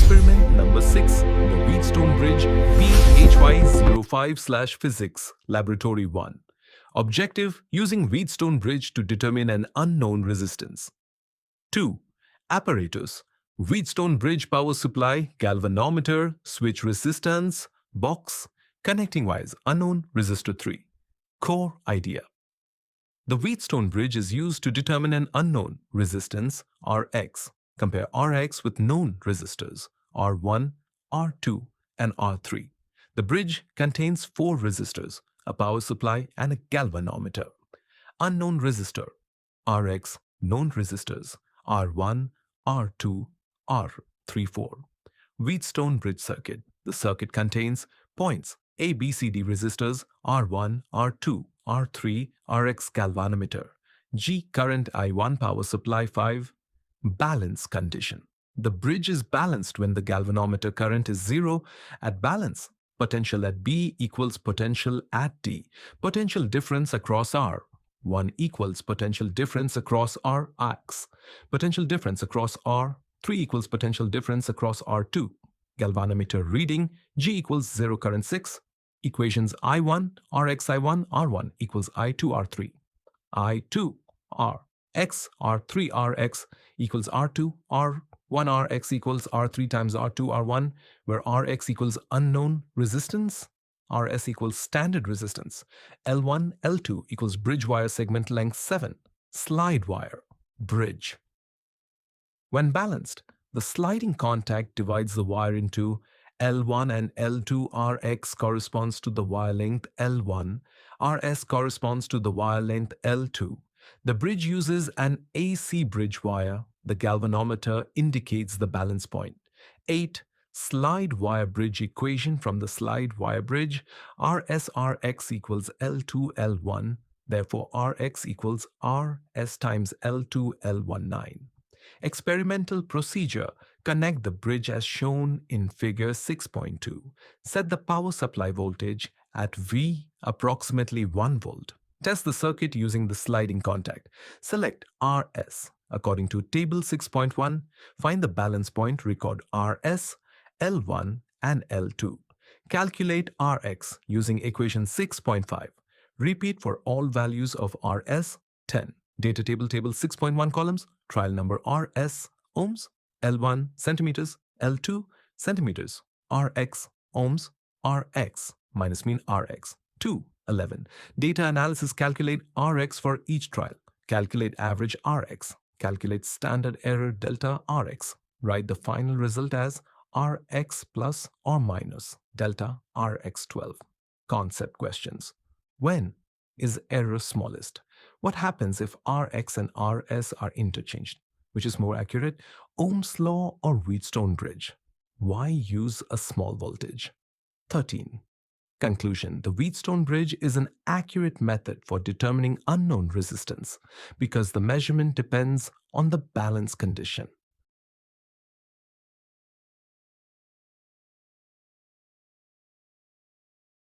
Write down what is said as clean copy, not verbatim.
Experiment number 6, the Wheatstone Bridge PHY205/Physics, Laboratory 1. Objective: using Wheatstone Bridge to determine an unknown resistance. 2. Apparatus: Wheatstone Bridge power supply, galvanometer, switch resistance, box, connecting wires, unknown, resistor 3. Core idea: the Wheatstone Bridge is used to determine an unknown resistance, Rx. Compare Rx with known resistors, R1, R2, and R3. The bridge contains 4 resistors, a power supply, and a galvanometer. Unknown resistor, Rx, known resistors, R1, R2, R3, 4. Wheatstone Bridge circuit. The circuit contains points A, B, C, D resistors, R1, R2, R3, Rx galvanometer. G current I1 power supply 5. Balance condition. The bridge is balanced when the galvanometer current is 0 at balance. Potential at B equals potential at D. Potential difference across R. 1 equals potential difference across Rx. Potential difference across R. 3 equals potential difference across R2. Galvanometer reading G equals 0 current 6. Equations I1, Rx I1, R1 equals I2, R3. I2, R. X R3 Rx equals R2, R1 Rx equals R3 times R2 R1, where Rx equals unknown resistance, Rs equals standard resistance. L1, L2 equals bridge wire segment length 7, slide wire, bridge. When balanced, the sliding contact divides the wire into L1 and L2. Rx corresponds to the wire length L1, Rs corresponds to the wire length L2. The bridge uses an AC bridge wire. The galvanometer indicates the balance point. 8. Slide wire bridge equation from the slide wire bridge. Rx equals L2 L1. Therefore, Rx equals Rs times L2 L19. Experimental procedure. Connect the bridge as shown in figure 6.2. Set the power supply voltage at V approximately 1 volt. Test the circuit using the sliding contact. Select Rs. According to table 6.1, find the balance point, record Rs, L1 and L2. Calculate Rx using equation 6.5. Repeat for all values of Rs, 10. Data table 6.1 columns. Trial number Rs, ohms, L1, centimeters, L2, centimeters, Rx, ohms, Rx, minus mean Rx, 2. 11. Data analysis. Calculate Rx for each trial. Calculate average Rx. Calculate standard error delta Rx. Write the final result as Rx plus or minus delta Rx12. Concept questions. When is error smallest? What happens if Rx and Rs are interchanged? Which is more accurate, Ohm's law or Wheatstone Bridge? Why use a small voltage? 13. Conclusion. The Wheatstone Bridge is an accurate method for determining unknown resistance because the measurement depends on the balance condition.